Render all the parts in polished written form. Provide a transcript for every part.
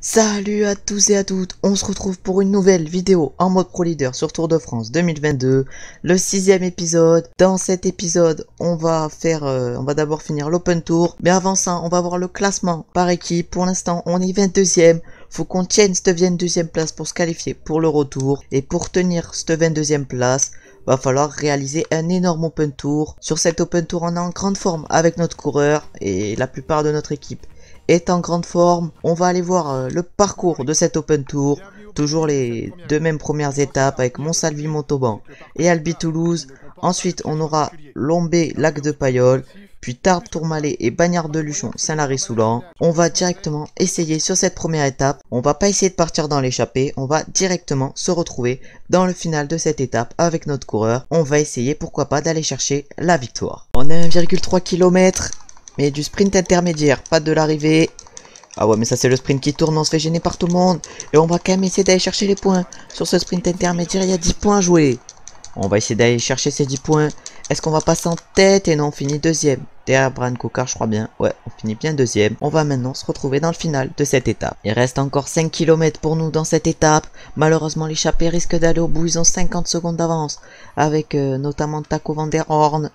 Salut à tous et à toutes, on se retrouve pour une nouvelle vidéo en mode Pro Leader sur Tour de France 2022, le 6e épisode. Dans cet épisode, on va d'abord finir l'Open Tour, mais avant ça, on va voir le classement par équipe. Pour l'instant, on est 22e, faut qu'on tienne cette 22e place pour se qualifier pour le retour, et pour tenir cette 22e place, va falloir réaliser un énorme Open Tour. Sur cet Open Tour, on est en grande forme avec notre coureur et la plupart de notre équipe est en grande forme. On va aller voir le parcours de cet Open Tour. Toujours les deux mêmes premières étapes avec Montsalvi, Montauban et Albi Toulouse. Ensuite, on aura Lombé, Lac de Payolle, puis Tarbes, Tourmalet et Bagnères de Luchon, Saint-Lary-Soulan. On va directement essayer sur cette première étape. On va pas essayer de partir dans l'échappée. On va directement se retrouver dans le final de cette étape avec notre coureur. On va essayer, pourquoi pas, d'aller chercher la victoire. On a 1,3 km. Mais du sprint intermédiaire, pas de l'arrivée. Ah ouais, mais ça c'est le sprint qui tourne, on se fait gêner par tout le monde. Et on va quand même essayer d'aller chercher les points. Sur ce sprint intermédiaire, il y a 10 points à jouer. On va essayer d'aller chercher ces 10 points. Est-ce qu'on va passer en tête? Et non, on finit deuxième. Derrière Brian Cocard, je crois bien. Ouais, on finit bien deuxième. On va maintenant se retrouver dans le final de cette étape. Il reste encore 5 km pour nous dans cette étape. Malheureusement, l'échappée risque d'aller au bout. Ils ont 50 secondes d'avance. Avec notamment Taco Van Der Horn.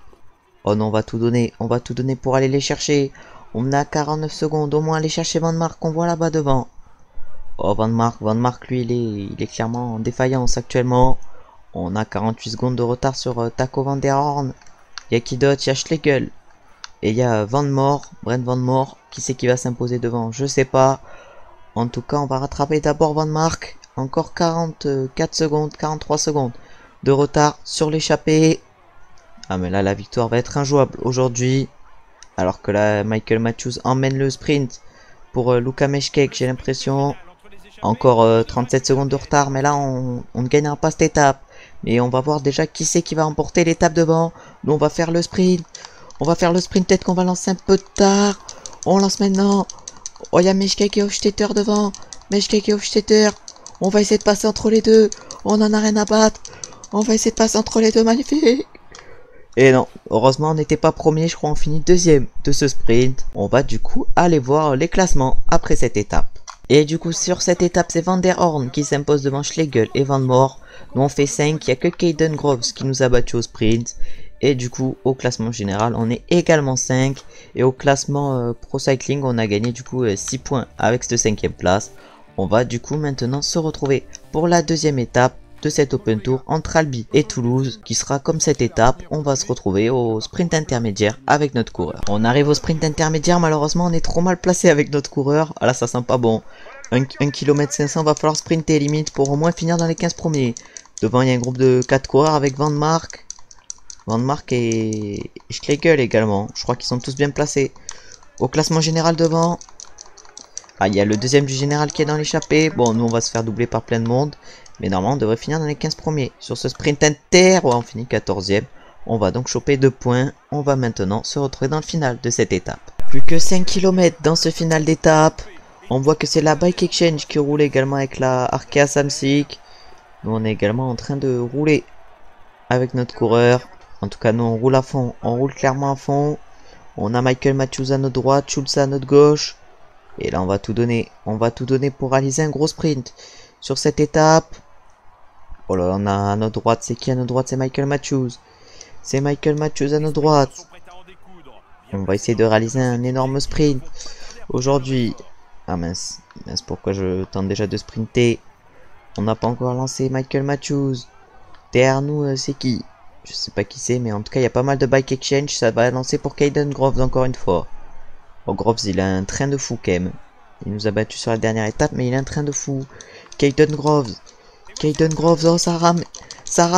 Oh non, on va tout donner pour aller les chercher. On a 49 secondes, au moins aller chercher Van Mark qu'on voit là-bas devant. Oh, Van Mark lui, il est clairement en défaillance actuellement. On a 48 secondes de retard sur Taco Van Der Horn. Il y a qui d'autre? Il y a Schlegel. Et il y a Brent Van Moor. Qui c'est qui va s'imposer devant? Je sais pas. En tout cas, on va rattraper d'abord Van Mark. Encore 44 secondes, 43 secondes de retard sur l'échappée. Ah mais là la victoire va être injouable aujourd'hui. Alors que là Michael Matthews emmène le sprint pour Luka Meshkek, j'ai l'impression. Encore 37 secondes de retard, mais là on ne gagnera pas cette étape. Mais on va voir déjà qui c'est qui va remporter l'étape devant. Nous on va faire le sprint. Peut-être qu'on va lancer un peu tard. On lance maintenant. Oh, il y a Meshkek et Hofstetter devant. On va essayer de passer entre les deux. On en a rien à battre. On va essayer de passer entre les deux, magnifique. Et non, heureusement on n'était pas premier, je crois on finit deuxième de ce sprint. On va du coup aller voir les classements après cette étape. Et du coup sur cette étape c'est Van Der Horn qui s'impose devant Schlegel et Van Moor. Nous on fait 5, il n'y a que Caden Groves qui nous a battu au sprint. Et du coup au classement général on est également 5. Et au classement Pro Cycling on a gagné du coup 6 points avec cette 5e place. On va du coup maintenant se retrouver pour la deuxième étape de cet Open Tour entre Albi et Toulouse, qui sera comme cette étape. On va se retrouver au sprint intermédiaire avec notre coureur. On arrive au sprint intermédiaire, malheureusement on est trop mal placé avec notre coureur. Ah là ça sent pas bon. 1 km 500, va falloir sprinter limite pour au moins finir dans les 15 premiers. Devant il y a un groupe de 4 coureurs avec Van Mark et Schlegel également. Je crois qu'ils sont tous bien placés. Au classement général devant, ah, il y a le deuxième du général qui est dans l'échappée. Bon, nous on va se faire doubler par plein de monde. Mais normalement on devrait finir dans les 15 premiers. Sur ce sprint inter, ouais, on finit 14e. On va donc choper 2 points. On va maintenant se retrouver dans le final de cette étape. Plus que 5 km dans ce final d'étape. On voit que c'est la Bike Exchange qui roule également avec la Arkea Samsic. Nous on est également en train de rouler avec notre coureur. En tout cas nous on roule à fond. On roule clairement à fond. On a Michael Matthews à notre droite, Schulz à notre gauche. Et là on va tout donner. On va tout donner pour réaliser un gros sprint sur cette étape. Oh là, on a à notre droite, c'est qui à notre droite? C'est Michael Matthews. C'est Michael Matthews à notre droite. On va essayer de réaliser un énorme sprint aujourd'hui. Ah mince, pourquoi je tente déjà de sprinter? On n'a pas encore lancé Michael Matthews. Derrière nous, c'est qui? Je sais pas qui c'est, mais en tout cas, il y a pas mal de bike exchange. Ça va lancer pour Caden Groves encore une fois. Oh, Groves, il a un train de fou quand même. Il nous a battu sur la dernière étape, mais il a un train de fou. Caden Groves, oh ça rame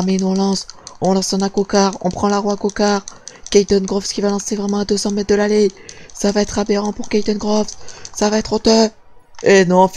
et nous on lance on a Cocard, on prend la roue à Cocard. Caden Groves qui va lancer vraiment à 200 mètres de l'allée. Ça va être aberrant pour Caden Groves, ça va être honteux. Et non,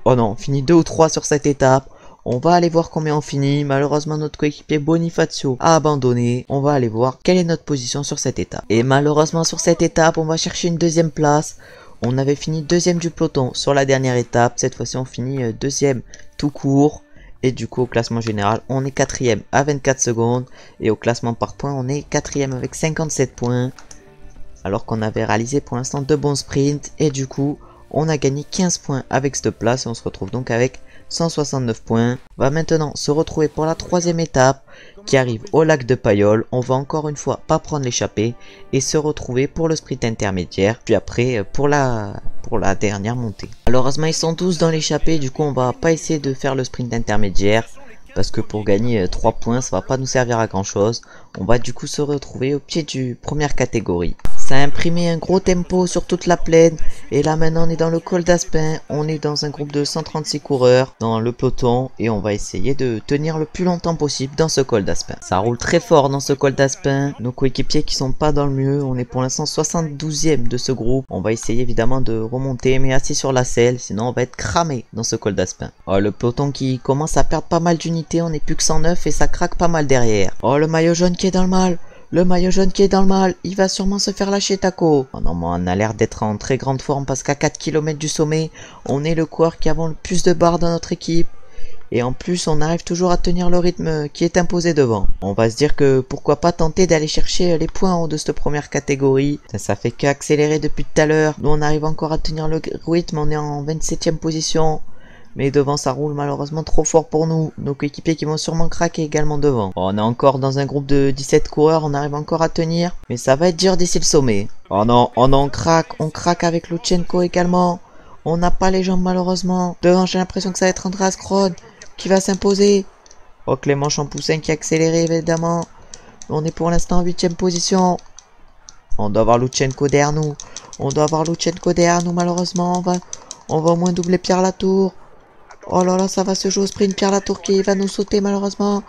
on finit 2 ou 3 sur cette étape. On va aller voir combien on finit. Malheureusement notre coéquipier Bonifacio a abandonné. On va aller voir quelle est notre position sur cette étape. Et malheureusement sur cette étape on va chercher une deuxième place. On avait fini deuxième du peloton sur la dernière étape. Cette fois-ci on finit deuxième tout court. Et du coup au classement général on est 4ème à 24 secondes. Et au classement par points on est 4ème avec 57 points. Alors qu'on avait réalisé pour l'instant 2 bons sprints. Et du coup On a gagné 15 points avec cette place et on se retrouve donc avec 169 points. On va maintenant se retrouver pour la troisième étape qui arrive au lac de Payolle. On va encore une fois pas prendre l'échappée et se retrouver pour le sprint intermédiaire. Puis après pour la dernière montée. Malheureusement ils sont tous dans l'échappée, du coup on va pas essayer de faire le sprint intermédiaire. Parce que pour gagner 3 points, ça va pas nous servir à grand chose. On va du coup se retrouver au pied du première catégorie. Ça a imprimé un gros tempo sur toute la plaine. Et là maintenant on est dans le col d'Aspin. On est dans un groupe de 136 coureurs dans le peloton. Et on va essayer de tenir le plus longtemps possible dans ce col d'Aspin. Ça roule très fort dans ce col d'Aspin. Nos coéquipiers qui sont pas dans le mieux. On est pour l'instant 72e de ce groupe. On va essayer évidemment de remonter mais assis sur la selle. Sinon on va être cramé dans ce col d'Aspin. Oh, le peloton qui commence à perdre pas mal d'unités. On n'est plus que 109 et ça craque pas mal derrière. Oh, le maillot jaune qui est dans le mal. Le maillot jaune qui est dans le mal. Il va sûrement se faire lâcher Taco. Oh non, mais on a l'air d'être en très grande forme parce qu'à 4 km du sommet, on est le coureur qui avons le plus de barres dans notre équipe. Et en plus, on arrive toujours à tenir le rythme qui est imposé devant. On va se dire que pourquoi pas tenter d'aller chercher les points en haut de cette première catégorie. Ça fait qu'accélérer depuis tout à l'heure. Nous, on arrive encore à tenir le rythme. On est en 27e position. Mais devant ça roule malheureusement trop fort pour nous. Nos coéquipiers qui vont sûrement craquer également devant. On est encore dans un groupe de 17 coureurs. On arrive encore à tenir. Mais ça va être dur d'ici le sommet. Oh non, on craque. On craque avec Lutsenko également. On n'a pas les jambes malheureusement. Devant j'ai l'impression que ça va être Andreas Kron qui va s'imposer. Oh, Clément Champoussin qui a accéléré évidemment. On est pour l'instant en 8e position. On doit avoir Lutsenko derrière nous. On doit avoir Lutsenko derrière nous malheureusement. On va au moins doubler Pierre Latour. Oh là là, ça va se jouer au sprint. Pierre Latour qui va nous sauter malheureusement.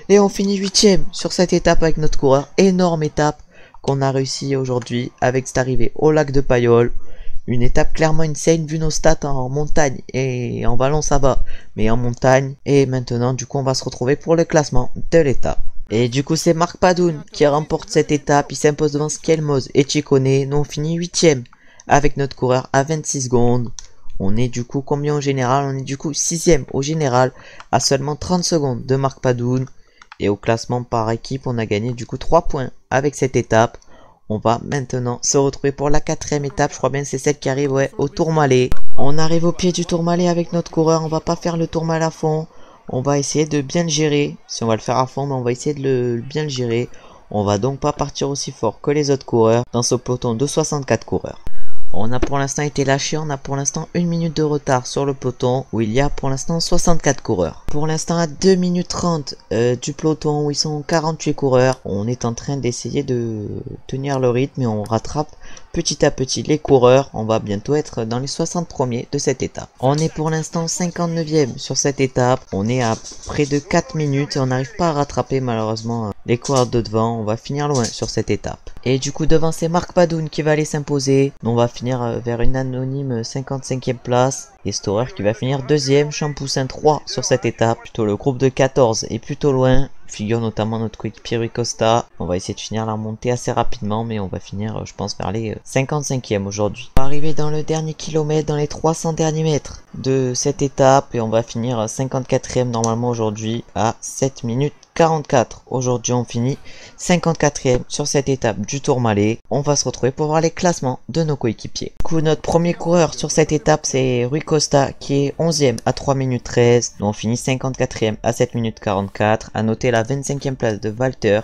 Et on finit 8e sur cette étape avec notre coureur. Énorme étape qu'on a réussi aujourd'hui avec cette arrivée au lac de Payolle. Une étape clairement insane vu nos stats en montagne et en vallon ça va. Mais en montagne. Et maintenant du coup on va se retrouver pour le classement de l'étape. Et du coup c'est Marc Padoun qui remporte cette étape. Il s'impose devant Skelmoz et Ciccone. Nous on finit 8e avec notre coureur à 26 secondes. On est du coup combien au général? On est du coup 6e au général à seulement 30 secondes de Marc Padoun. Et au classement par équipe on a gagné du coup 3 points avec cette étape. On va maintenant se retrouver pour la 4e étape. Je crois bien que c'est celle qui arrive au Tourmalet. On arrive au pied du Tourmalet avec notre coureur. On va pas faire le Tourmalet à fond. On va essayer de bien le gérer. Si on va le faire à fond, mais on va essayer de bien le gérer. On va donc pas partir aussi fort que les autres coureurs dans ce peloton de 64 coureurs. On a pour l'instant été lâché, on a pour l'instant 1 minute de retard sur le peloton où il y a pour l'instant 64 coureurs. Pour l'instant à 2 minutes 30 du peloton où ils sont 48 coureurs, on est en train d'essayer de tenir le rythme et on rattrape petit à petit les coureurs. On va bientôt être dans les 60 premiers de cette étape. On est pour l'instant 59e sur cette étape, on est à près de 4 minutes et on n'arrive pas à rattraper malheureusement les coureurs de devant. On va finir loin sur cette étape. Et du coup devant c'est Marc Padoun qui va aller s'imposer. On va finir vers une anonyme 55e place. Et Storer qui va finir 2e, Champoussin 3 sur cette étape. Plutôt le groupe de 14 est plutôt loin. Figure notamment notre coéquipier Rui Costa. On va essayer de finir la montée assez rapidement, mais on va finir, je pense, vers les 55e aujourd'hui. On va arriver dans le dernier kilomètre, dans les 300 derniers mètres de cette étape. Et on va finir 54e normalement aujourd'hui à 7 minutes 44. Aujourd'hui on finit 54e sur cette étape du Tourmalet. On va se retrouver pour voir les classements de nos coéquipiers. Du coup notre premier coureur sur cette étape c'est Rui Costa qui est 11e à 3 minutes 13. Nous on finit 54e à 7 minutes 44. À noter la 25e place de Walter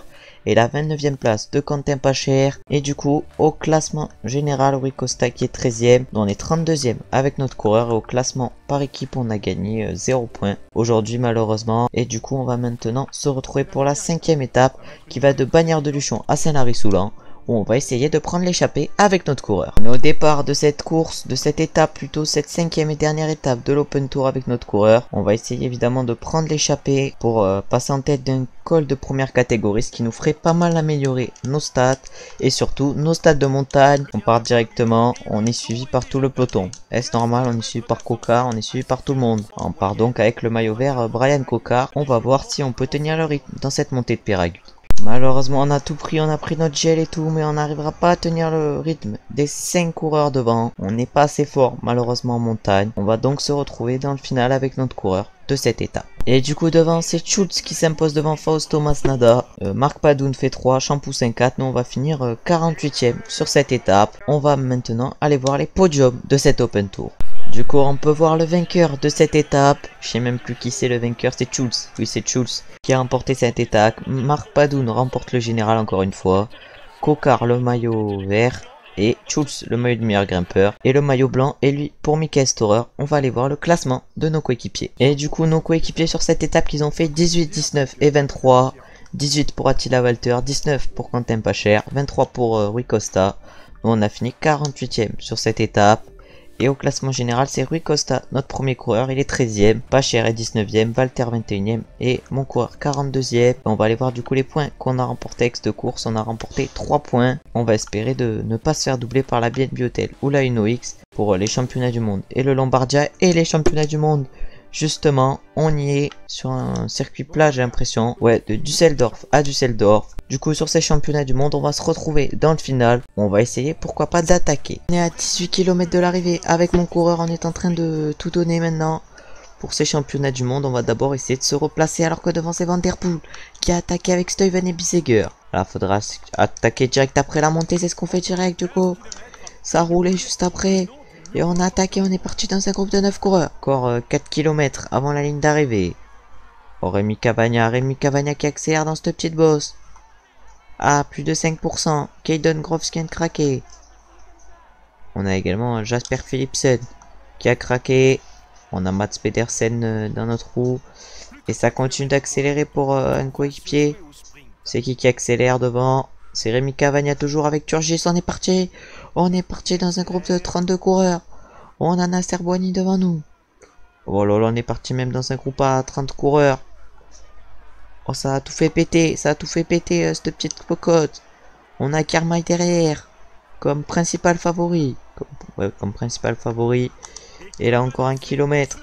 et la 29e place de Quentin Pacher. Et du coup au classement général Rui Costa qui est 13e. Nous on est 32e avec notre coureur et au classement par équipe on a gagné 0 points aujourd'hui malheureusement. Et du coup on va maintenant se retrouver pour la 5e étape qui va de Bagnères de Luchon à Saint-Lary-Soulan où on va essayer de prendre l'échappée avec notre coureur. On est au départ de cette course, de cette étape plutôt, cette 5e et dernière étape de l'Open Tour avec notre coureur. On va essayer évidemment de prendre l'échappée pour passer en tête d'un col de première catégorie, ce qui nous ferait pas mal améliorer nos stats et surtout nos stats de montagne. On part directement, on est suivi par tout le peloton. Est-ce normal? On est suivi par Cocard, on est suivi par tout le monde. On part donc avec le maillot vert Brian Cocard. On va voir si on peut tenir le rythme dans cette montée de Péragues. Malheureusement on a tout pris, on a pris notre gel et tout, mais on n'arrivera pas à tenir le rythme des 5 coureurs devant. On n'est pas assez fort malheureusement en montagne. On va donc se retrouver dans le final avec notre coureur de cette étape. Et du coup devant c'est Schultz qui s'impose devant Fausto Masnada, Marc Padoun fait 3, Champoussin 4, nous on va finir 48ème sur cette étape. On va maintenant aller voir les podiums de cet Open Tour. Du coup on peut voir le vainqueur de cette étape, je sais même plus qui c'est le vainqueur, c'est Schultz, oui c'est Schultz qui a remporté cette étape. Marc Padoun remporte le général encore une fois, Coquard le maillot vert, et Schultz le maillot de meilleur grimpeur, et le maillot blanc est lui pour Michael Storer. On va aller voir le classement de nos coéquipiers. Et du coup nos coéquipiers sur cette étape qu'ils ont fait 18, 19 et 23. 18 pour Attila Walter, 19 pour Quentin Pacher, 23 pour Rui Costa. Nous on a fini 48ème sur cette étape. Et au classement général, c'est Rui Costa, notre premier coureur, il est 13ème, Pacher est 19ème, Walter 21ème et mon coureur 42ème. On va aller voir du coup les points qu'on a remporté avec cette course. On a remporté 3 points. On va espérer de ne pas se faire doubler par la BNB Hotel ou la Uno X pour les championnats du monde et le Lombardia et les championnats du monde. Justement, on y est sur un circuit plat, j'ai l'impression. Ouais, de Düsseldorf à Düsseldorf. Du coup, sur ces championnats du monde, on va se retrouver dans le final. On va essayer, pourquoi pas, d'attaquer. On est à 18 km de l'arrivée avec mon coureur. On est en train de tout donner maintenant. Pour ces championnats du monde, on va d'abord essayer de se replacer alors que devant c'est Van Der Poel qui a attaqué avec Stuyven et Biseguer. Là, faudra attaquer direct après la montée. C'est ce qu'on fait direct, du coup. Ça roulait juste après. Et on a attaqué, on est parti dans un groupe de 9 coureurs. Encore 4 km avant la ligne d'arrivée. Oh, Rémi Cavagna qui accélère dans cette petite bosse. Ah, plus de 5%. Caden Groves qui vient de craquer. On a également Jasper Philipsen qui a craqué. On a Mats Pedersen dans notre roue. Et ça continue d'accélérer pour un coéquipier. C'est qui accélère devant? C'est Rémi Cavagna toujours avec Turgis. On est parti. On est parti dans un groupe de 32 coureurs. On a Nasser Bouhanni devant nous. Oh là là, on est parti même dans un groupe à 30 coureurs. Oh, ça a tout fait péter. Ça a tout fait péter, cette petite cocotte. On a Kermaï derrière. Comme principal favori. Comme principal favori. Et là, encore 1 kilomètre.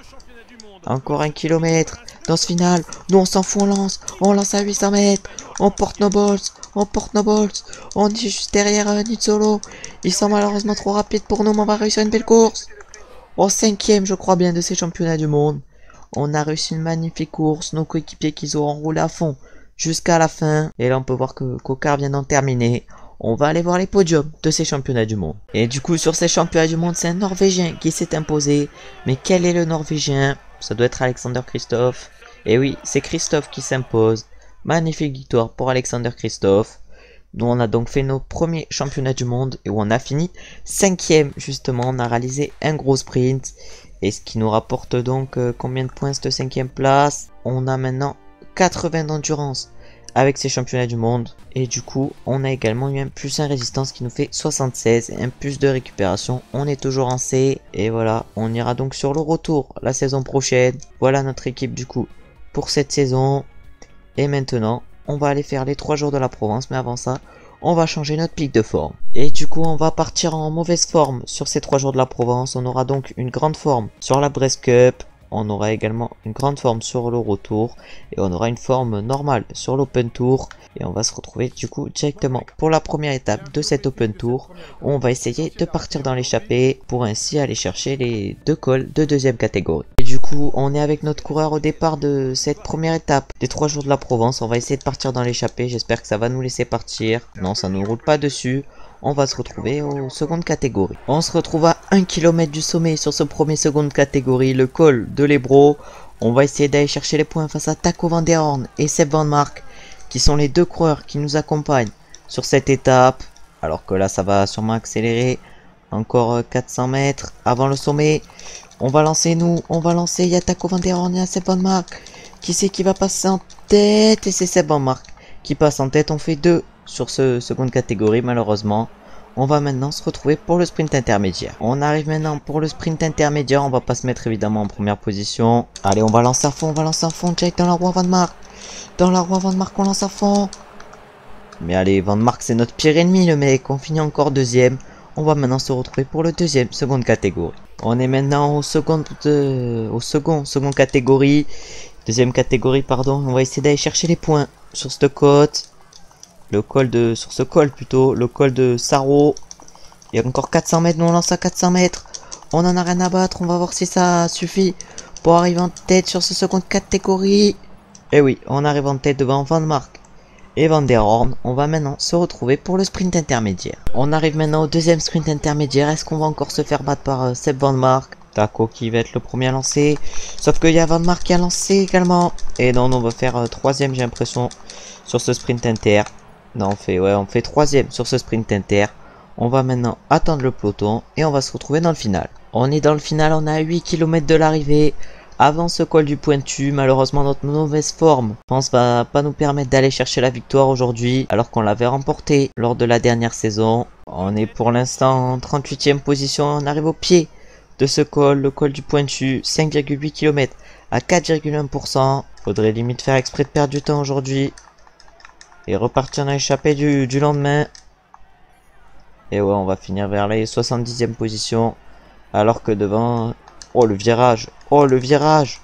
Encore 1 kilomètre. Dans ce final, nous on s'en fout, on lance. On lance à 800 mètres. On porte nos balls. On porte nos balls. On est juste derrière Nizzolo. Ils sont malheureusement trop rapides pour nous, mais on va réussir une belle course. Au 5ème, je crois bien, de ces championnats du monde. On a réussi une magnifique course. Nos coéquipiers qu'ils auront roulé à fond jusqu'à la fin. Et là, on peut voir que Coquard vient d'en terminer. On va aller voir les podiums de ces championnats du monde. Et du coup, sur ces championnats du monde, c'est un Norvégien qui s'est imposé. Mais quel est le Norvégien? Ça doit être Alexander Kristoff. Et oui, c'est Kristoff qui s'impose. Magnifique victoire pour Alexander Kristoff. Nous, on a donc fait nos premiers championnats du monde et où on a fini 5ème. Justement, on a réalisé un gros sprint. Et ce qui nous rapporte donc combien de points cette 5ème place? On a maintenant 80 d'endurance avec ces championnats du monde. Et du coup, on a également eu un plus 1 résistance qui nous fait 76. Et un plus de récupération. On est toujours en C. Et voilà, on ira donc sur le retour la saison prochaine. Voilà notre équipe du coup pour cette saison. Et maintenant, on va aller faire les 3 jours de la Provence. Mais avant ça, on va changer notre pic de forme. Et du coup, on va partir en mauvaise forme sur ces 3 jours de la Provence. On aura donc une grande forme sur la Brest Cup. On aura également une grande forme sur le retour. Et on aura une forme normale sur l'Open Tour. Et on va se retrouver du coup directement pour la première étape de cet Open Tour. Où on va essayer de partir dans l'échappée pour ainsi aller chercher les 2 cols de 2ème catégorie. Et du coup, on est avec notre coureur au départ de cette première étape des 3 jours de la Provence. On va essayer de partir dans l'échappée. J'espère que ça va nous laisser partir. Non, ça ne roule pas dessus. On va se retrouver aux secondes catégories. On se retrouve à 1 km du sommet sur ce premier seconde catégorie, le col de l'Ebro. On va essayer d'aller chercher les points face à Taco Van Der Horn et Seb Van Mark, qui sont les 2 coureurs qui nous accompagnent sur cette étape. Alors que là, ça va sûrement accélérer. Encore 400 mètres avant le sommet. On va lancer nous, on va lancer. Il y a Taco Van Der Horn et Seb Van Mark. Qui c'est qui va passer en tête? Et c'est Seb Van Mark qui passe en tête. On fait 2 sur ce seconde catégorie malheureusement. On va maintenant se retrouver pour le sprint intermédiaire. On arrive maintenant pour le sprint intermédiaire. On va pas se mettre évidemment en première position. Allez, on va lancer à fond, direct dans la roue Van Mark. Dans la roue Van Mark, on lance à fond. Mais allez, Van Mark c'est notre pire ennemi le mec. On finit encore 2ème. On va maintenant se retrouver pour le 2ème seconde catégorie. On est maintenant au second catégorie. 2ème catégorie pardon. On va essayer d'aller chercher les points sur cette côte. Sur ce col plutôt, le col de Saro. Il y a encore 400 mètres, nous on lance à 400 mètres. On en a rien à battre, on va voir si ça suffit pour arriver en tête sur ce seconde catégorie. Et oui, on arrive en tête devant Van Mark et Van der Horn. On va maintenant se retrouver pour le sprint intermédiaire. On arrive maintenant au deuxième sprint intermédiaire. Est-ce qu'on va encore se faire battre par Seb Van Mark? Taco qui va être le premier à lancer. Sauf qu'il y a Van Mark qui a lancé également. Et non, on va faire troisième, j'ai l'impression, sur ce sprint inter. Non, on fait troisième sur ce sprint inter. On va maintenant attendre le peloton et on va se retrouver dans le final. On est dans le final, on est à 8 km de l'arrivée. Avant ce col du Pointu, malheureusement notre mauvaise forme, je pense, va pas nous permettre d'aller chercher la victoire aujourd'hui, alors qu'on l'avait remporté lors de la dernière saison. On est pour l'instant en 38e position, on arrive au pied de ce col, le col du Pointu, 5,8 km à 4,1%. Faudrait limite faire exprès de perdre du temps aujourd'hui et repartir dans l'échappée du lendemain. Et ouais, on va finir vers les 70e position, alors que devant... Oh le virage, oh le virage,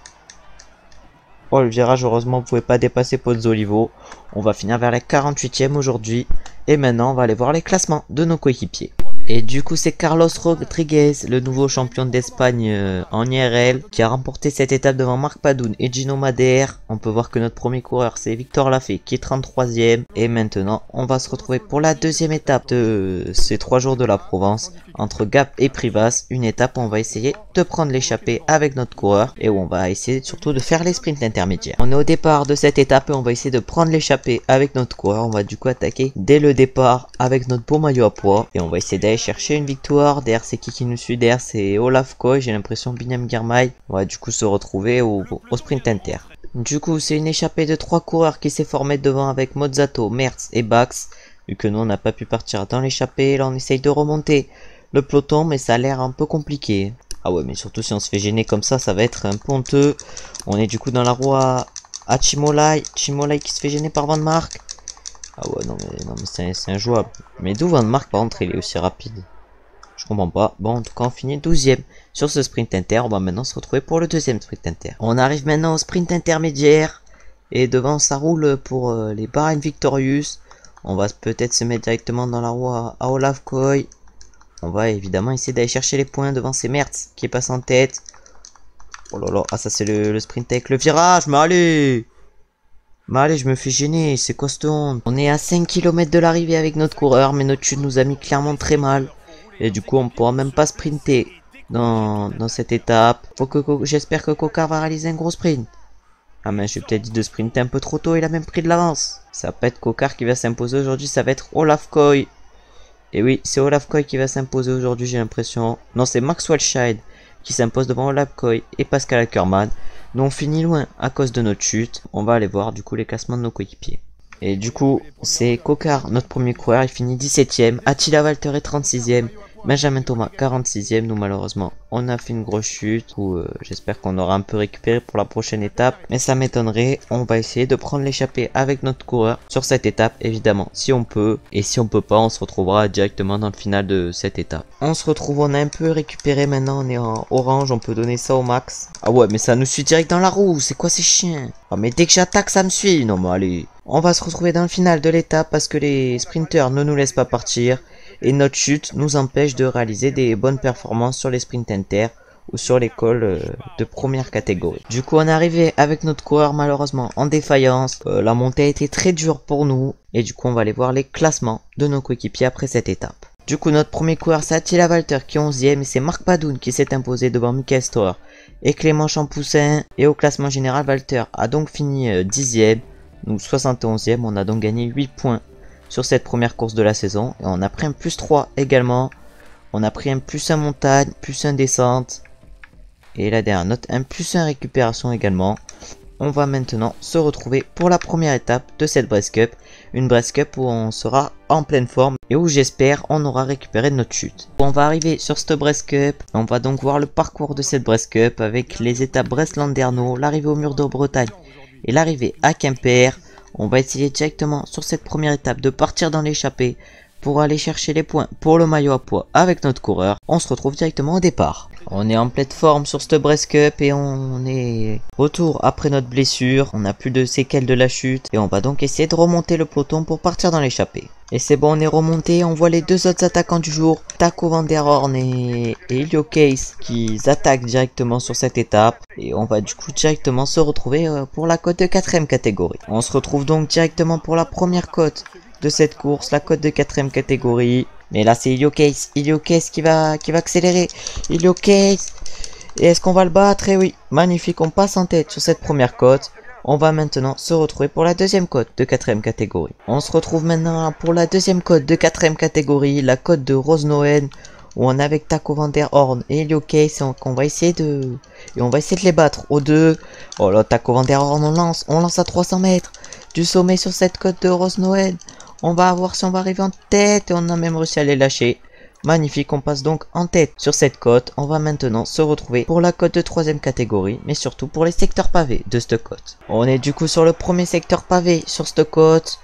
oh le virage, heureusement vous pouvez pas dépasser Pozzolivo. On va finir vers la 48e aujourd'hui. Et maintenant on va aller voir les classements de nos coéquipiers. Et du coup c'est Carlos Rodriguez, le nouveau champion d'Espagne en IRL, qui a remporté cette étape devant Marc Padoun et Gino Mader. On peut voir que notre premier coureur c'est Victor Lafay qui est 33e. Et maintenant on va se retrouver pour la deuxième étape de ces 3 jours de la Provence, entre Gap et Privas. Une étape où on va essayer de prendre l'échappée avec notre coureur et où on va essayer surtout de faire les sprints intermédiaires. On est au départ de cette étape et on va essayer de prendre l'échappée avec notre coureur. On va du coup attaquer dès le départ avec notre beau maillot à pois et on va essayer d'aller chercher une victoire. Derrière c'est qui nous suit? Derrière c'est Olaf Koy, j'ai l'impression Binyam Girmay. On va du coup se retrouver au sprint inter. Du coup c'est une échappée de 3 coureurs qui s'est formée devant avec Mozzato, Mertz et Bax. Vu que nous on n'a pas pu partir dans l'échappée, là on essaye de remonter le peloton mais ça a l'air un peu compliqué. Ah ouais, mais surtout si on se fait gêner comme ça va être un peu honteux. On est du coup dans la roue à Chimolai qui se fait gêner par Van Mark. Ah ouais, non mais c'est injouable. Mais d'où Van Mark par contre il est aussi rapide? Je comprends pas. Bon, en tout cas on finit 12e sur ce sprint inter. On va maintenant se retrouver pour le deuxième sprint inter. On arrive maintenant au sprint intermédiaire. Et devant ça roule pour les Bahrain Victorious. On va peut-être se mettre directement dans la roue à Olaf Koy. On va évidemment essayer d'aller chercher les points devant ces Mertz qui passe en tête. Oh là là, ah ça c'est le sprint avec le virage, mais allez! Mais allez, je me fais gêner, c'est quoi cette honte? On est à 5 km de l'arrivée avec notre coureur, mais notre chute nous a mis clairement très mal. Et du coup, on pourra même pas sprinter dans cette étape. J'espère que Coca va réaliser un gros sprint. Ah mais j'ai peut-être dit de sprinter un peu trop tôt, il a même pris de l'avance. Ça va pas être Cocard qui va s'imposer aujourd'hui, ça va être Olaf Koy. Et oui, c'est Olaf Koy qui va s'imposer aujourd'hui, j'ai l'impression. Non, c'est Maxwell Scheid qui s'impose devant Olaf Koy et Pascal Ackermann. Nous on finit loin à cause de notre chute. On va aller voir du coup les classements de nos coéquipiers. Et du coup, c'est Cocard, notre premier coureur, il finit 17ème. Attila Walter est 36ème. Benjamin Thomas 46ème. Nous malheureusement, on a fait une grosse chute. J'espère qu'on aura un peu récupéré pour la prochaine étape. Mais ça m'étonnerait. On va essayer de prendre l'échappée avec notre coureur sur cette étape, évidemment, si on peut. Et si on peut pas, on se retrouvera directement dans le final de cette étape. On se retrouve, on a un peu récupéré maintenant. On est en orange, on peut donner ça au max. Ah ouais, mais ça nous suit direct dans la roue. C'est quoi ces chiens? Ah mais dès que j'attaque, ça me suit. Non mais allez. On va se retrouver dans le final de l'étape parce que les sprinters ne nous laissent pas partir. Et notre chute nous empêche de réaliser des bonnes performances sur les sprints inter ou sur les cols de première catégorie. Du coup on est arrivé avec notre coureur malheureusement en défaillance. La montée a été très dure pour nous. Et du coup on va aller voir les classements de nos coéquipiers après cette étape. Du coup notre premier coureur c'est Attila Walter qui est 11ème. Et c'est Marc Padoun qui s'est imposé devant Michael Storer et Clément Champoussin. Et au classement général Walter a donc fini 10ème. Nous 71ème, on a donc gagné 8 points sur cette première course de la saison. Et on a pris un plus 3 également. On a pris un plus 1 montagne, plus 1 descente. Et la dernière note, un plus 1 récupération également. On va maintenant se retrouver pour la première étape de cette Brest Cup. Une Brest Cup où on sera en pleine forme et où j'espère on aura récupéré notre chute. On va arriver sur cette Brest Cup. On va donc voir le parcours de cette Brest Cup avec les étapes Brest-Landerneau, l'arrivée au mur de Bretagne et l'arrivée à Quimper. On va essayer directement sur cette première étape de partir dans l'échappée pour aller chercher les points pour le maillot à pois avec notre coureur. On se retrouve directement au départ. On est en pleine forme sur cette Brest Cup et on est retour après notre blessure. On n'a plus de séquelles de la chute et on va donc essayer de remonter le peloton pour partir dans l'échappée. Et c'est bon, on est remonté, on voit les deux autres attaquants du jour, Taco van der Horn et Helio Case, qui attaquent directement sur cette étape. Et on va du coup directement se retrouver pour la cote de 4ème catégorie. On se retrouve donc directement pour la première cote de cette course, la cote de 4ème catégorie. Mais là c'est Helio Case qui va accélérer. Helio Case. Et est-ce qu'on va le battre? Et oui, magnifique, on passe en tête sur cette première cote. On va maintenant se retrouver pour la deuxième cote de 4ème catégorie. On se retrouve maintenant pour la deuxième cote de 4ème catégorie, la cote de Rose Noël, où on est avec Taco van der Horn et Helio Case, et on va essayer de les battre aux deux. Oh là, Taco van der Horn, on lance à 300 mètres du sommet sur cette cote de Rose Noël. On va voir si on va arriver en tête, et on a même réussi à les lâcher. Magnifique, on passe donc en tête sur cette cote. On va maintenant se retrouver pour la cote de 3ème catégorie, mais surtout pour les secteurs pavés de cette cote. On est du coup sur le premier secteur pavé sur cette cote.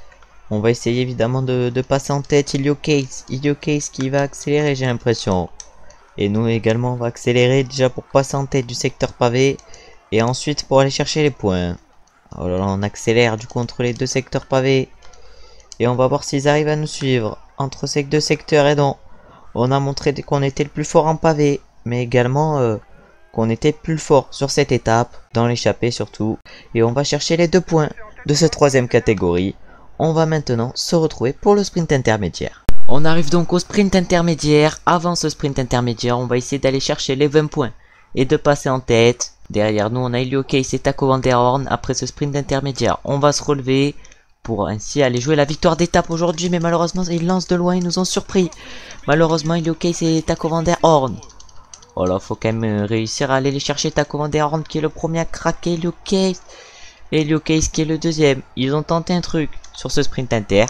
On va essayer évidemment de passer en tête. Helio Case qui va accélérer, j'ai l'impression. Et nous également on va accélérer déjà pour passer en tête du secteur pavé. Et ensuite pour aller chercher les points. Oh là là, on accélère du coup entre les deux secteurs pavés. Et on va voir s'ils arrivent à nous suivre entre ces deux secteurs. Et donc on a montré qu'on était le plus fort en pavé, mais également qu'on était plus fort sur cette étape, dans l'échappée surtout. Et on va chercher les 2 points de cette 3ème catégorie. On va maintenant se retrouver pour le sprint intermédiaire. On arrive donc au sprint intermédiaire. Avant ce sprint intermédiaire, on va essayer d'aller chercher les 20 points et de passer en tête. Derrière nous, on a Helio Case et Taco van der Horn. Après ce sprint intermédiaire, on va se relever pour ainsi aller jouer la victoire d'étape aujourd'hui, mais malheureusement ils lancent de loin, ils nous ont surpris. Malheureusement Helio Case et Taco van der Horn. Oh là, faut quand même réussir à aller les chercher. Taco van der Horn qui est le premier à craquer, Helio Case qui est le deuxième. Ils ont tenté un truc sur ce sprint inter,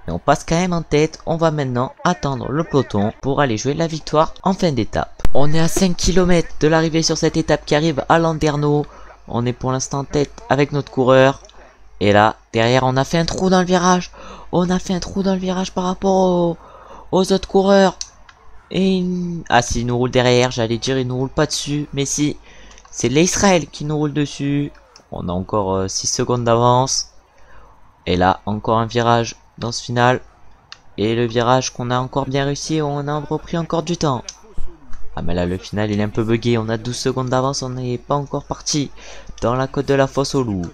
mais on passe quand même en tête. On va maintenant attendre le peloton pour aller jouer la victoire en fin d'étape. On est à 5 km de l'arrivée sur cette étape qui arrive à Landerneau. On est pour l'instant en tête avec notre coureur. Et là, derrière, on a fait un trou dans le virage. On a fait un trou dans le virage par rapport aux autres coureurs. Et ah, si, il nous roule derrière, j'allais dire, il nous roule pas dessus. Mais si, c'est l'Israël qui nous roule dessus. On a encore 6 secondes d'avance. Et là, encore un virage dans ce final. Et le virage qu'on a encore bien réussi, on a repris encore du temps. Ah, mais là, le final, il est un peu bugué. On a 12 secondes d'avance, on n'est pas encore parti dans la côte de la Fosse aux Loups.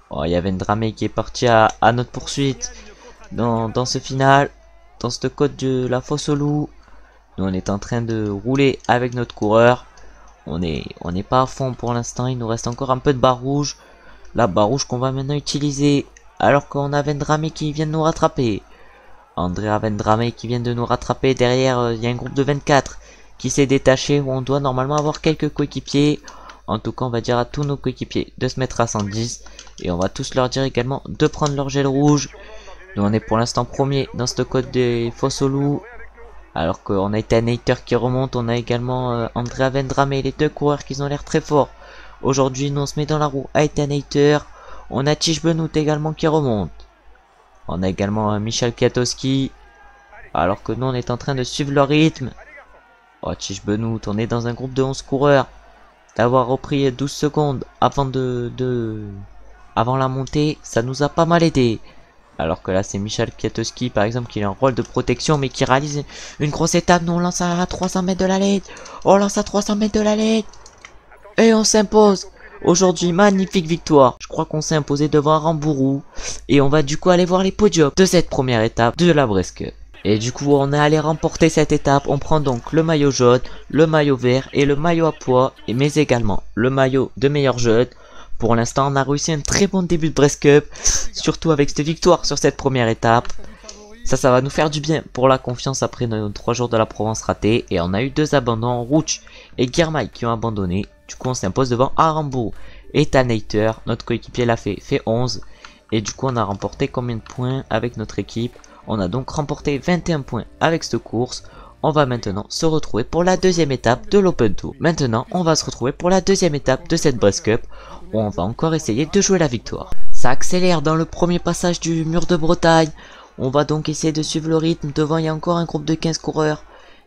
Oh, il y avait une Dramé qui est parti à notre poursuite dans ce final, dans cette côte de la Fosse aux Loups. Nous on est en train de rouler avec notre coureur. On n'est pas à fond pour l'instant, il nous reste encore un peu de barre rouge. La barre rouge qu'on va maintenant utiliser alors qu'on a Vendrame qui vient de nous rattraper. Andrea Vendrame qui vient de nous rattraper. Derrière il y a un groupe de 24 qui s'est détaché, où on doit normalement avoir quelques coéquipiers. En tout cas, on va dire à tous nos coéquipiers de se mettre à 110. Et on va tous leur dire également de prendre leur gel rouge. Nous, on est pour l'instant premier dans cette côte des Fosses aux Loups. Alors qu'on a Ethan Hayter qui remonte. On a également Andrea Vendrame, les deux coureurs qui ont l'air très forts. Aujourd'hui, nous, on se met dans la roue à Ethan Hayter. On a Tish Benoît également qui remonte. On a également Michal Kwiatkowski. Alors que nous, on est en train de suivre leur rythme. Oh, Tish Benoît, on est dans un groupe de 11 coureurs. D'avoir repris 12 secondes avant avant la montée, ça nous a pas mal aidé. Alors que là c'est Michal Kwiatkowski par exemple qui a un rôle de protection mais qui réalise une grosse étape. Nous on lance à 300 mètres de la lead. On lance à 300 mètres de la lead. Et on s'impose. Aujourd'hui, magnifique victoire. Je crois qu'on s'est imposé devant Rambourou. Et on va du coup aller voir les podiums de cette première étape de la Brest Cup. Et du coup, on est allé remporter cette étape. On prend donc le maillot jaune, le maillot vert et le maillot à pois, mais également le maillot de meilleur jeune. Pour l'instant, on a réussi un très bon début de Brest Cup, surtout avec cette victoire sur cette première étape. Ça va nous faire du bien pour la confiance après nos 3 jours de la Provence ratés. Et on a eu 2 abandons, Rouch et Guermail qui ont abandonné. Du coup, on s'impose devant Arambo et Tanater. Notre coéquipier l'a fait 11. Et du coup, on a remporté combien de points avec notre équipe? On a donc remporté 21 points avec cette course. On va maintenant se retrouver pour la deuxième étape de l'Open Tour. Maintenant, on va se retrouver pour la deuxième étape de cette Brest Cup, où on va encore essayer de jouer la victoire. Ça accélère dans le premier passage du mur de Bretagne. On va donc essayer de suivre le rythme. Devant, il y a encore un groupe de 15 coureurs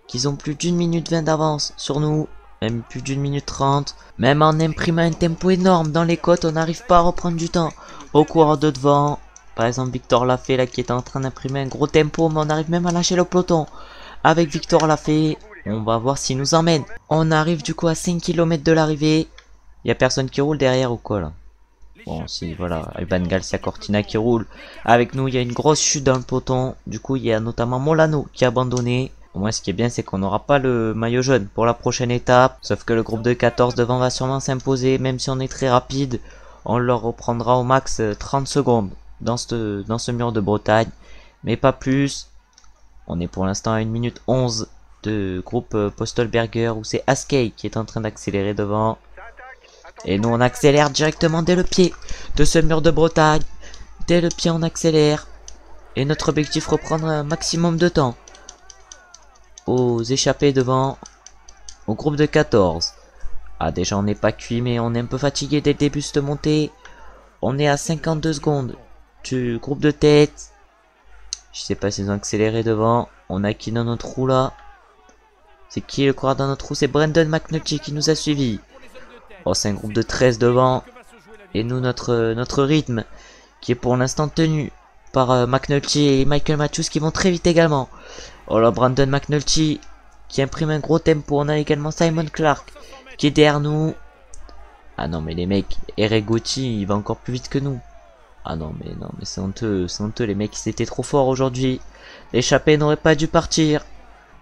qui ont plus d'1 minute 20 d'avance sur nous. même plus d'une minute 30. Même en imprimant un tempo énorme dans les côtes, on n'arrive pas à reprendre du temps. Au coureur de devant, par exemple Victor Lafay là qui est en train d'imprimer un gros tempo, mais on arrive même à lâcher le peloton. Avec Victor Lafay, on va voir s'il nous emmène. On arrive du coup à 5 km de l'arrivée. Il y a personne qui roule derrière ou quoi là? Bon, si, voilà, Alban Garcia Cortina qui roule. Avec nous, il y a une grosse chute dans le peloton. Du coup, il y a notamment Molano qui a abandonné. Au moins, ce qui est bien, c'est qu'on n'aura pas le maillot jaune pour la prochaine étape. Sauf que le groupe de 14 devant va sûrement s'imposer. Même si on est très rapide, on leur reprendra au max 30 secondes dans ce mur de Bretagne. Mais pas plus. On est pour l'instant à 1 minute 11 de groupe Postelberger où c'est Askey qui est en train d'accélérer devant. Et nous on accélère directement dès le pied de ce mur de Bretagne. Dès le pied on accélère. Et notre objectif reprendre un maximum de temps. Aux échappés devant. Au groupe de 14. Ah déjà on n'est pas cuit mais on est un peu fatigué dès le début de cette montée. On est à 52 secondes du groupe de tête. Je sais pas s'ils ont accéléré devant. On a qui dans notre roue là? C'est qui le coureur dans notre roue? C'est Brendan McNulty qui nous a suivis. Oh, c'est un groupe de 13 devant. Et nous, notre rythme, qui est pour l'instant tenu par McNulty et Michael Matthews qui vont très vite également. Oh là, Brandon McNulty qui imprime un gros tempo. On a également Simon Clark qui est derrière nous. Ah non, mais les mecs, Eric Gauthier, il va encore plus vite que nous. Ah non, mais c'est honteux, les mecs, ils étaient trop forts aujourd'hui. L'échappée n'aurait pas dû partir.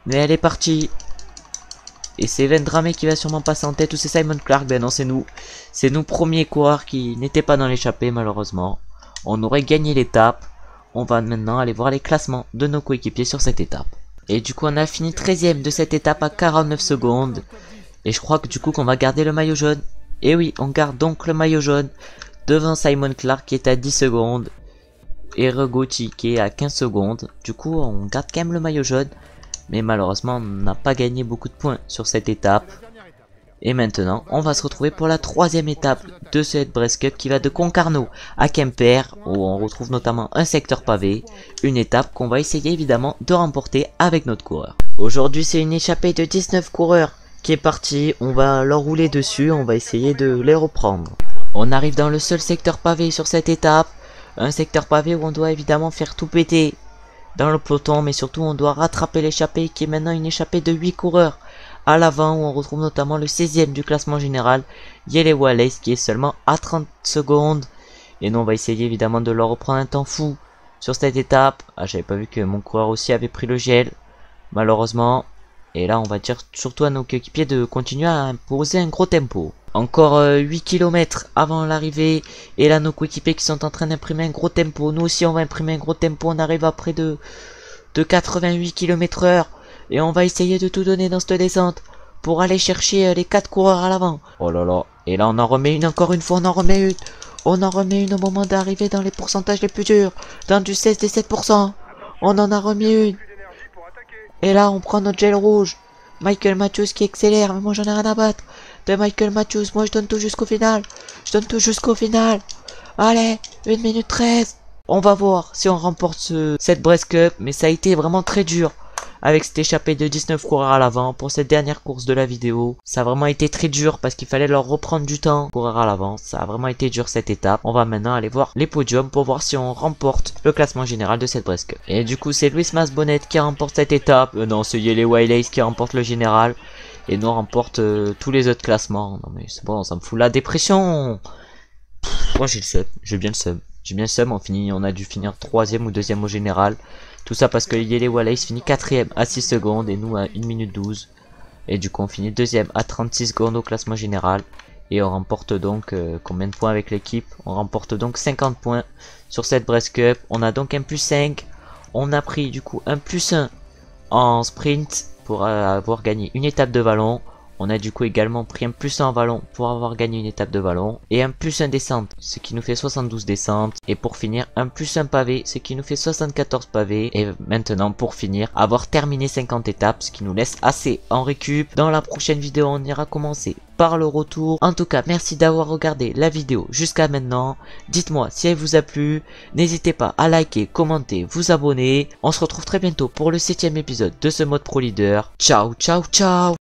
Mais elle est partie. Et c'est Vendramé qui va sûrement passer en tête, ou c'est Simon Clark? Ben non, c'est nous. C'est nous premiers coureurs qui n'étaient pas dans l'échappée malheureusement. On aurait gagné l'étape. On va maintenant aller voir les classements de nos coéquipiers sur cette étape. Et du coup on a fini 13ème de cette étape à 49 secondes. Et je crois que du coup qu'on va garder le maillot jaune. Et oui, on garde donc le maillot jaune devant Simon Clark qui est à 10 secondes. Et Gauthier qui est à 15 secondes. Du coup on garde quand même le maillot jaune. Mais malheureusement, on n'a pas gagné beaucoup de points sur cette étape. Et maintenant, on va se retrouver pour la 3e étape de cette Brest Cup qui va de Concarneau à Quimper, où on retrouve notamment un secteur pavé. Une étape qu'on va essayer évidemment de remporter avec notre coureur. Aujourd'hui, c'est une échappée de 19 coureurs qui est partie. On va leur rouler dessus, on va essayer de les reprendre. On arrive dans le seul secteur pavé sur cette étape. Un secteur pavé où on doit évidemment faire tout péter dans le peloton, mais surtout on doit rattraper l'échappée qui est maintenant une échappée de 8 coureurs à l'avant, où on retrouve notamment le 16ème du classement général, Yele Wallace, qui est seulement à 30 secondes. Et nous on va essayer évidemment de leur reprendre un temps fou sur cette étape. Ah, j'avais pas vu que mon coureur aussi avait pris le gel malheureusement. Et là on va dire surtout à nos coéquipiers de continuer à imposer un gros tempo. Encore 8 km avant l'arrivée. Et là nos coéquipiers qui sont en train d'imprimer un gros tempo. Nous aussi on va imprimer un gros tempo. On arrive à près de 88 km/h. Et on va essayer de tout donner dans cette descente pour aller chercher les 4 coureurs à l'avant. Oh là là. Et là on en remet une encore une fois. On en remet une. On en remet une au moment d'arriver dans les pourcentages les plus durs. Dans du 16-17%. On en a remis une. Et là on prend notre gel rouge. Michael Matthews qui accélère. Mais moi j'en ai rien à battre de Michael Matthews. Moi je donne tout jusqu'au final. Je donne tout jusqu'au final. Allez, 1 minute 13. On va voir si on remporte cette Brest Cup. Mais ça a été vraiment très dur avec cette échappée de 19 coureurs à l'avant pour cette dernière course de la vidéo. Ça a vraiment été très dur parce qu'il fallait leur reprendre du temps, courir à l'avant. Ça a vraiment été dur cette étape. On va maintenant aller voir les podiums pour voir si on remporte le classement général de cette Brest Cup. Et du coup c'est Luis Masbonet qui remporte cette étape. Non, c'est Yele Wallace qui remporte le général. Et nous on remporte tous les autres classements. Non mais c'est bon, ça me fout la dépression. Moi j'ai le seum, j'ai bien le seum. J'ai bien le seum, on a dû finir 3ème ou 2ème au général. Tout ça parce que Yele Wallace finit 4ème à 6 secondes et nous à 1 minute 12. Et du coup on finit 2ème à 36 secondes au classement général. Et on remporte donc combien de points avec l'équipe? On remporte donc 50 points sur cette Brest Cup. On a donc un plus 5. On a pris du coup un plus 1 en sprint pour avoir gagné une étape de vallon. On a du coup également pris un plus 1 en vallon pour avoir gagné une étape de vallon. Et un plus 1 descente, ce qui nous fait 72 descentes. Et pour finir, un plus 1 pavé, ce qui nous fait 74 pavés. Et maintenant, pour finir, avoir terminé 50 étapes, ce qui nous laisse assez en récup. Dans la prochaine vidéo, on ira commencer par le retour. En tout cas, merci d'avoir regardé la vidéo jusqu'à maintenant. Dites-moi si elle vous a plu. N'hésitez pas à liker, commenter, vous abonner. On se retrouve très bientôt pour le 7ème épisode de ce mode Pro Leader. Ciao, ciao, ciao!